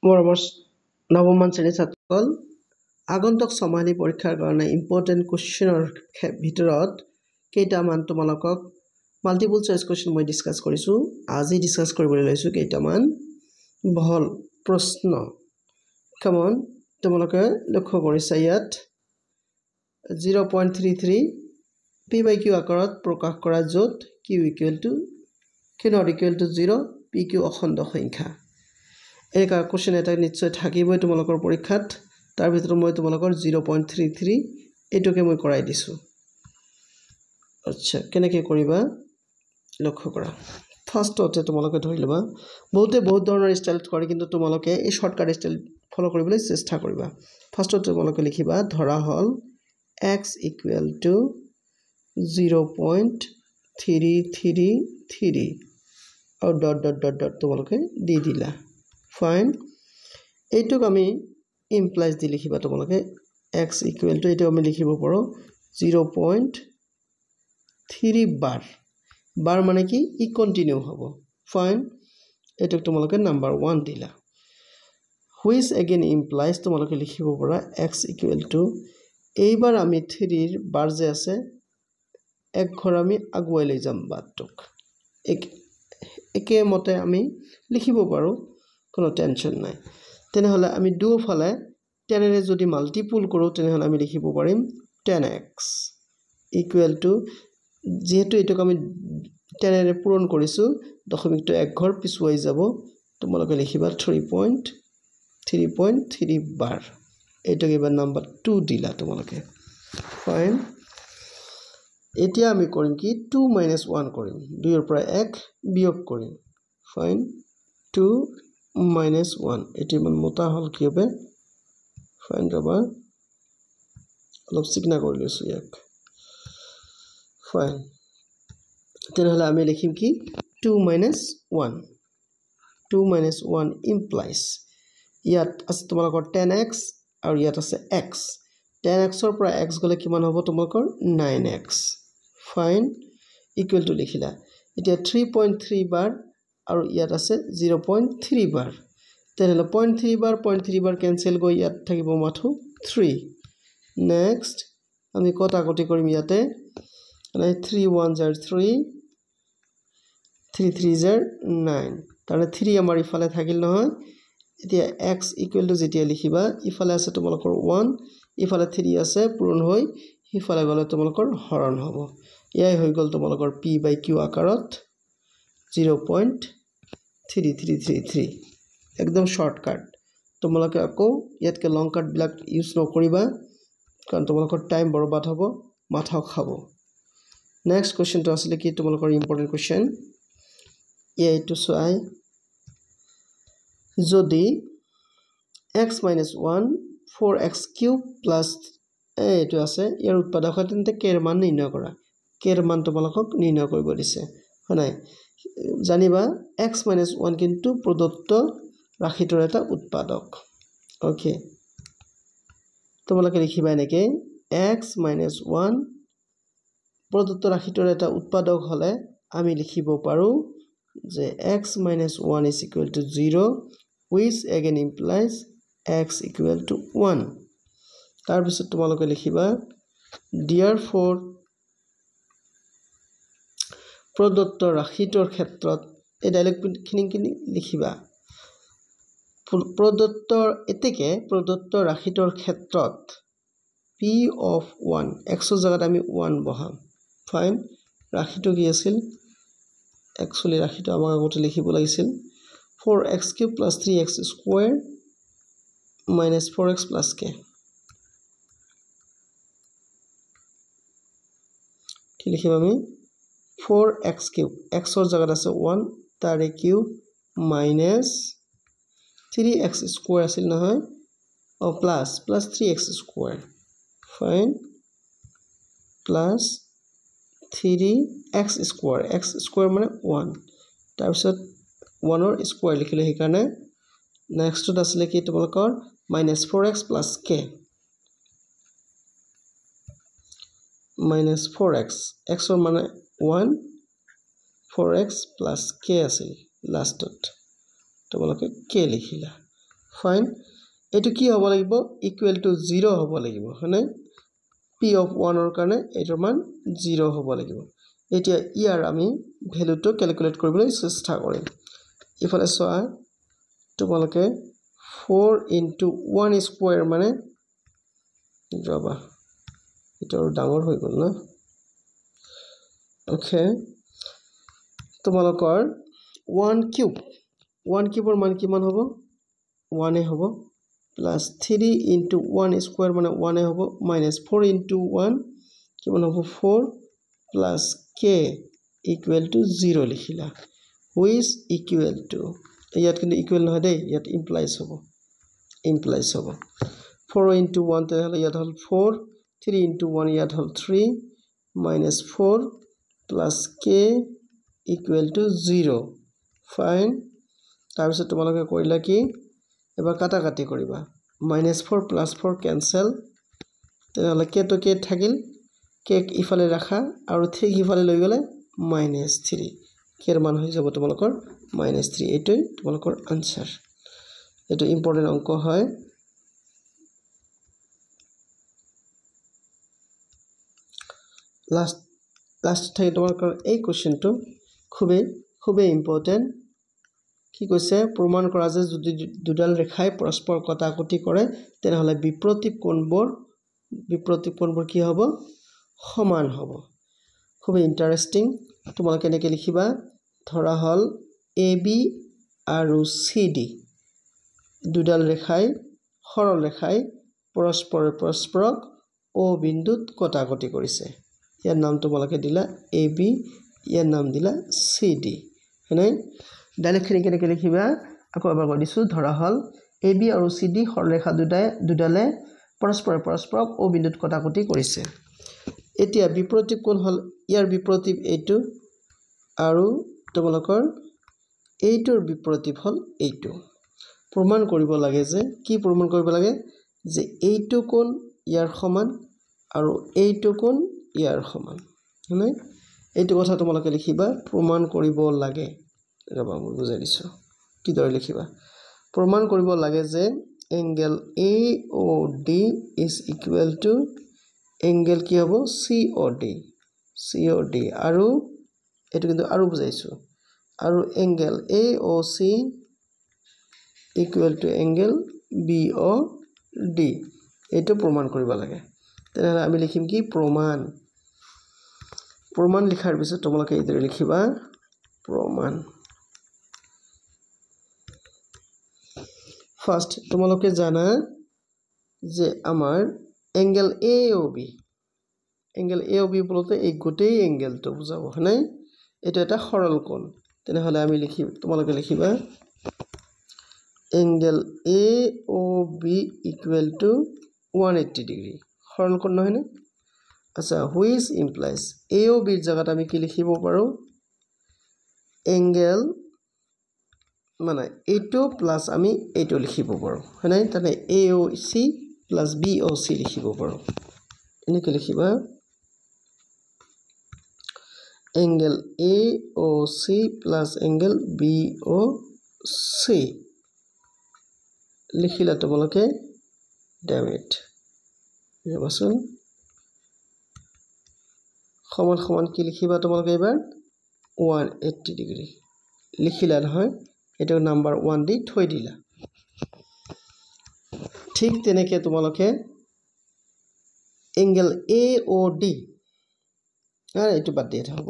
মৰমৰ নৱম শ্ৰেণীৰ ছাত্ৰসকল আগন্তুক ছমাহিনী পৰীক্ষাৰ কাৰণে ইম্পৰ্টেণ্ট কুৱেশ্যনৰ ভিতৰত কেইটামান তোমালোকক মাল্টিপল চইচ কুৱেশ্যন মই ডিছকাছ কৰিছোঁ। আজি ডিছকাছ কৰিবলৈ লৈছোঁ কেইটামান বহল প্ৰশ্ন। কমন তোমালোকে লক্ষ্য কৰিছা ইয়াত 0.33 p/q আকাৰত প্ৰকাশ কৰা য'ত q not equal to 0 pq অখণ্ড সংখ্যা। এই কুৱেশ্যন এটা নিশ্চয় থাকিবই তোমালোকৰ পৰীক্ষাত। তাৰ ভিতৰত মই তোমালোকৰ 0.33 এইটোকে মই কৰাই দিছোঁ। আচ্ছা কেনেকৈ কৰিবা লক্ষ্য কৰা। ফাৰ্ষ্টতে তোমালোকে ধৰি ল'বা বহুত ধৰণৰ ষ্টাইল কৰে, কিন্তু তোমালোকে এই শৰ্টকাট ষ্টাইল ফলো কৰিবলৈ চেষ্টা কৰিবা। ফাৰ্ষ্টতে তোমালোকে লিখিবা ধৰা হ'ল x equal to 0.333 আৰু ডট তোমালোকে দি দিলা। ফাইন, এইটোক আমি ইমপ্লাইজ দি লিখিবা তোমালোকে x equal to এইটো আমি লিখিব পাৰোঁ 0.3 বাৰ মানে কি ই কন্টিনিউ হ'ব। ফাইন, এইটোক তোমালোকে নাম্বাৰ 1 দিলা। হুইচ এগেইন ইমপ্লাইজ তোমালোকে লিখিব পাৰা x equal to এইবাৰ আমি 3ৰ বাৰ যে আছে এক ঘৰ আমি আগুৱাই লৈ যাম বাৰটোক। একেমতে আমি লিখিব পাৰোঁ, কোনো টেনশ্যন নাই। তেনেহ'লে আমি দুফালে 10ৰে যদি মাল্টিপুল কৰোঁ তেনেহ'লে আমি লিখিব পাৰিম 10x ইকুৱেল টু, যিহেতু এইটোক আমি 10ৰে পূৰণ কৰিছোঁ দশমিকটো এক ঘৰ পিছুৱাই যাব, তোমালোকে লিখিবা 3.3 বাৰ। এইটোক এবাৰ নাম্বাৰ 2 দিলা তোমালোকে। ফাইন, এতিয়া আমি কৰিম কি 2 - 1 কৰিম, 2ৰ পৰা 1 বিয়োগ কৰিম। ফাইন, 2 - 1 এইটো ইমান মোটা হ'ল কি হবে। ফাইন ৰবা অলপ চিকনা কৰি লৈছোঁ ইয়াক। ফাইন, তেনেহ'লে আমি লিখিম কি 2 - 1 ইমপ্লাইজ ইয়াত আছে তোমালোকৰ 10x আৰু ইয়াত আছে x। 10xৰ পৰা x গ'লে কিমান হ'ব তোমালোকৰ 9x। ফাইন, ইকুৱেল টু লিখিলা। এতিয়া 3.3 বাৰ আৰু ইয়াত আছে 0.3 বাৰ। তেনেহ'লে 0.3 বাৰ কেঞ্চেল গৈ ইয়াত থাকিব মাথো 3। নেক্সট আমি কটাকটি কৰিম ইয়াতে, 3 * 1 = 3, 3 * 3 = 9। তাৰমানে 3 আমাৰ ইফালে থাকিল নহয়। এতিয়া x ইকুৱেল টু যেতিয়া লিখিবা ইফালে আছে তোমালোকৰ 1, ইফালে 3 আছে পূৰণ হৈ সিফালে গ'লে তোমালোকৰ হৰণ হ'ব। এয়াই হৈ গ'ল তোমালোকৰ p/q আকাৰত 0.3333। একদম শৰ্টকাট। তোমালোকে আকৌ ইয়াতকৈ লং কাটবিলাক ইউজ নকৰিবা, কাৰণ তোমালোকৰ টাইম বৰবাদ হ'ব, মাথাও খাব। নেক্সট কুৱেশ্যনটো আছিলে কি তোমালোকৰ ইম্পৰ্টেণ্ট কুৱেশ্যন। এইটো চাই যদি x - 1 4x³ প্লাছ এইটো আছে ইয়াৰ উৎপাদক হয় তেন্তে কেৰ মান নিৰ্ণয় কৰা। কেৰ মান তোমালোকক নিৰ্ণয় কৰিব দিছে, হয় নাই? জানিবা x - 1 কিন্তু প্ৰদত্ত ৰাশিটোৰ এটা উৎপাদক। অ'কে, তোমালোকে লিখিবা এনেকৈ x - 1 প্ৰদত্ত ৰাশিটোৰ এটা উৎপাদক হ'লে আমি লিখিব পাৰোঁ যে x - 1 is equal to 0, which again implies x equal to 1। তাৰপিছত তোমালোকে লিখিবা therefore প্ৰদত্ত ৰাশিটোৰ ক্ষেত্ৰত এই ডাইলগখিনি লিখিবা। প্ৰদত্ত ৰাশিটোৰ ক্ষেত্ৰত p of 1 xৰ জেগাত আমি 1 বহাম। ফাইন, ৰাশিটো কি আছিল? একচুৱেলি ৰাশিটো আমাক আগতে লিখিব লাগিছিল 4x³ + 3x² - 4x + k। কি লিখিম আমি 4x³ xৰ জেগাত আছে 1 তাৰে কিউব মাইনাছ 3x² আছিল নহয়, plus 3x²। Fine, plus 3x² মানে 1, তাৰপিছত 1ৰ স্কুৱাৰ লিখিলে সেইকাৰণে। নেক্সটত আছিলে কি তোমালোকৰ -4x + k -4x xৰ মানে 1, 4x + k আছিল লাষ্টত, তোমালোকে k লিখিলা। ফাইন এইটো কি হ'ব লাগিব ইকুৱেল টু 0 হ'ব লাগিব হয়নে p of 1 ৰ কাৰণে এটোৰ মান 0 হ'ব লাগিব এতিয়া ইয়াৰ আমি ভ্যালুটো ক্যালকুলেট কৰিবলৈ চেষ্টা কৰিম ইফালে চোৱা তোমালোকে 4 into 1 square মানে যাবা এটাৰ ডাঙৰ হৈ গ'ল না ওকে তোমালোকৰ 1 cube 1 cube ৰ মান কিমান হ'ব 1 এ হ'ব plus 3 into 1 square মানে 1 এ হ'ব minus 4 into 1 কিমান হ'ব 4 plus k equal to 0 লিখিলা which equal to ইয়াত কিন্তু ইকুৱেল নহয় দেই ইয়াত implies হ'ব 4 into 1 তেহলে ইয়াত হল 4 3 into 1 ইয়াত হল 3 minus 4 plus k equal to 0 fine তাৰপিছত তোমালোকে কৰিলা কি এবাৰ কাটাকাটি কৰিবা -4 + 4 কেনসেল তেহলে k to k থাকিল k ইফালে ৰাখা আৰু 3 ইফালে লৈ গলে -3 k এৰ মান হৈ যাব তোমালোকৰ -3 এটাই তোমালোকৰ আনসাৰ এটা ইম্পৰ্টেন্ট অঙ্ক হয় লাস্ট থাকে তোমালোকৰ এই কোশ্চেনটো খুবেই ইম্পৰ্টেন্ট কি কৈছে প্ৰমাণ কৰা যে যদি দুডাল ৰেখাই পৰস্পৰ কটাকটি কৰে তেনহলে বিপৰীত কোণবোৰ কি হ'ব সমান হ'ব খুবেই ইন্টাৰেস্টিং তোমালোকে এনেকৈ লিখিবা ধৰা হল AB আৰু CD দুডাল ৰেখাই সৰল ৰেখাই পৰস্পৰক O বিন্দুত কটাকটি কৰিছে ইয়াৰ নাম তোমালোকে দিলা AB ইয়াৰ নাম দিলা CD হয়নে ডাইৰেক্ট কেনেকৈ লিখিবা আকৌ এবাৰ কৈ দিছো ধৰা হল AB আৰু CD সৰলৰেখা দুডালে পৰস্পৰক O বিন্দুত কটাকটি কৰিছে এতিয়া বিপৰীত কোণ হল ইয়াৰ বিপৰীত এইটো আৰু তোমালোকৰ এইটোৰ বিপৰীত হল এইটো প্ৰমাণ কৰিব লাগে যে কি প্ৰমাণ কৰিব লাগে যে এইটো কোণ ইয়াৰ সমান আৰু এইটো কোণ ইয়াৰ সমান হয়নে এইটো কথা তোমালোকে লিখিবা প্ৰমাণ কৰিব লাগে ৰবা মই বুজাই দিছো কি দৰে লিখিবা প্ৰমাণ কৰিব লাগে যে angle AOD is equal to angle কি হ'ব COD আৰু এটো কিন্তু আৰু বুজাইছো আৰু angle AOC equal to angle BOD এটো প্ৰমাণ কৰিব লাগে তেনে আমি লিখিম কি প্ৰমাণ লিখাৰ পিছত তোমালোকে এইদৰে লিখিবা প্ৰমাণ ফাৰ্স্ট তোমালোকে জানা যে আমাৰ এংগেল AOB বলতে এই গোটেই এংগেলটো বুজাব হয়নে এটা এটা সৰল কোণ তেনেহলে আমি লিখিম তোমালোকে লিখিবা angle AOB equal to 180 degree সৰল কোণ নহয় নে আচ্ছা which implies AOB এৰ জায়গাত আমি কি লিখিব পাৰো এংগেল মানে এইটো প্লাস আমি এইটো লিখিব পাৰো হয়নে তানে AOC plus BOC লিখিব পাৰো এনেকৈ লিখিবা angle AOC plus angle BOC লিখিলা তোমালোকে ডেমিট যাবাচোন সমান কি লিখিবা তোমালোকে এবাৰ 180 ডিগ্ৰী লিখিলা নহয় এটো নাম্বার 1 দি থৈ দিলা ঠিক তেনেকৈ তোমালোকে এংগেল AOD আর এটো বাদ দিয়া হ'ব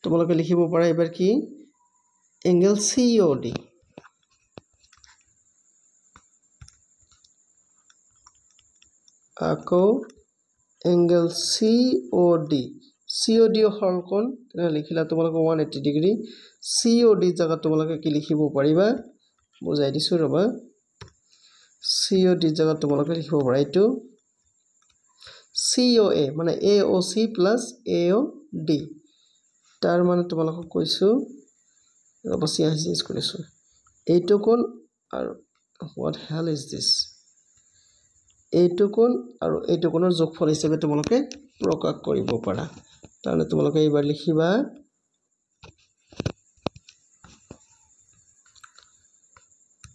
তোমালোকে লিখিব পাৰা এবাৰ কি এংগেল COD আকৌ এংগেল COD সৰল কোণ তেনে লিখিলা তোমালোকে 180 ডিগ্ৰী COD জায়গা তোমালোকে কি লিখিব পাৰিবা বুজাই দিছো ৰবা COD জায়গা তোমালোকে লিখিব পাৰা এটো COA মানে AOC plus AOD তাৰ মানে তোমালোকক কৈছো অবশ্যই চেঞ্জ কৰিছো এইটো কোণ আৰু what hell is this এইটো কোণ আৰু এইটো কোণৰ যোগফল হিচাপে তোমালোকে প্ৰকাশ কৰিব পাৰা তাৰমানে তোমালোকে এবাৰ লিখিবা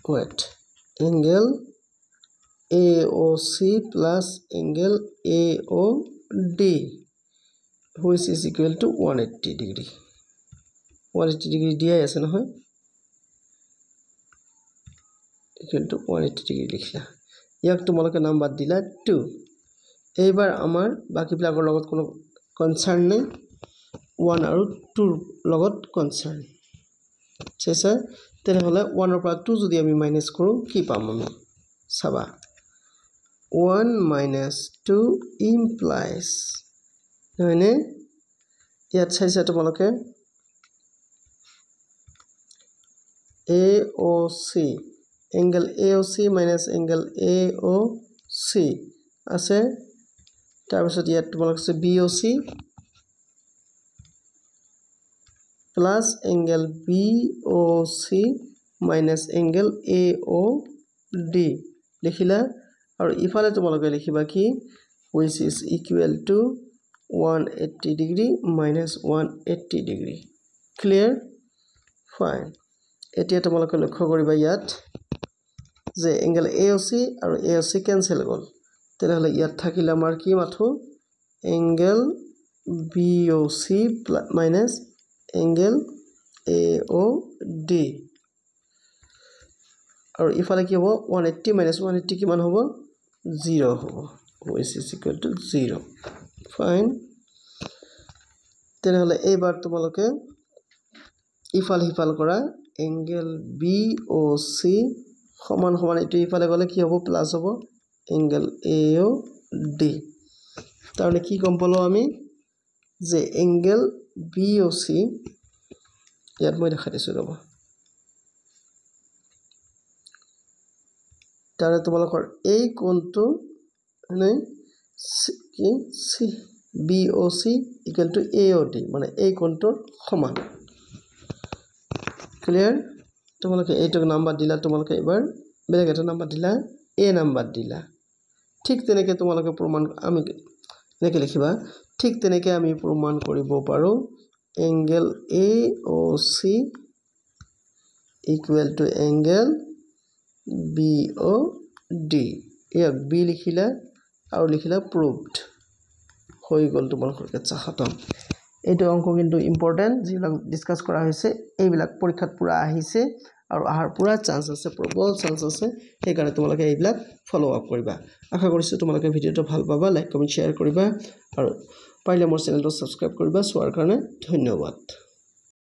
wait angle AOC plus angle AOD, which is equal to 180 degree. 180 degree দিয়া আছে নহয়, equal to 180 degree লিখলা। ইয়াক তোমালোকে নাম্বার দিলা 2। এইবাৰ আমাৰ বাকিবিলাকৰ লগত কোনো কনসাৰ্ন নাই, 1 আৰু 2 লগত কনসাৰ্ন। চেছা তেনেহলে 1 ৰ পৰা 2 যদি আমি মাইনাস কৰো কি পাম আমি চাবা। 1 minus 2 implies, হয়নে? ইয়াত চাইছা তোমালোকে AOC, angle AOC minus angle AOC আছে। তাৰপিছত ইয়াত তোমালোকে আছে BOC plus angle BOC minus angle AOD লিখিলা। আৰু ইফালে তোমালোকে লিখিবা কি, which is equal to 180 degree minus 180 degree. Clear? Fine. এতিয়া তোমালোকে লক্ষ্য কৰিবা ইয়াত যে angle AOC আৰু AOC cancel গল, তেনেহলে ইয়াত থাকিল আমাৰ কি মাথো angle BOC minus angle AOD, আৰু ইফালে কি হ'ব 180 minus 180 কিমান হ'ব 0 হ'ব, which is equal to 0. Fine. তেনেহলে এইবাৰ তোমালোকে ইফাল হিফাল কৰা angle BOC সমান সমান এটো ইফালে গলে কি হ'ব প্লাস হ'ব angle AOD। তাৰমানে কি গম পালো আমি যে angle BOC ইয়াত মই দেখাই দিছো ৰব। তাৰে তোমালোকৰ এই কোণটো নাই কি BOC equal to AOD, মানে এই কোণটোৰ সমান। ক্লিয়াৰ? তোমালোকে এইটোক নাম্বাৰ দিলা, তোমালোকে এবাৰ বেলেগ এটা নাম্বাৰ দিলা, A নাম্বাৰ দিলা। ঠিক তেনেকে তোমালোকে প্ৰমাণ আমি এনেকে লিখিবা, ঠিক তেনেকে আমি প্ৰমাণ কৰিব পাৰো angle AOC equal to angle BOD। ইয়াক B লিখিলা আৰু লিখিলা proved, হৈ গল তোমালোকৰ কেঁচা খতম। এইটো অংক কিন্তু ইম্পৰ্টেন্ট, যিবিলাক ডিসকাস কৰা হৈছে এইবিলাক পৰীক্ষাত পুৰা আহিছে আৰু আহাৰ পুৰা চান্স আছে, প্ৰবল চান্স আছে। সেইকাৰণে তোমালোকে এইবিলাক ফলো আপ কৰিবা। আশা কৰিছো তোমালোকে ভিডিওটো ভাল পাবা, লাইক কমেন্ট শ্বেয়াৰ কৰিবা আৰু পাৰিলে মোৰ চেনেলটো সাবস্ক্ৰাইব কৰিবা। চোৱাৰ কাৰণে ধন্যবাদ।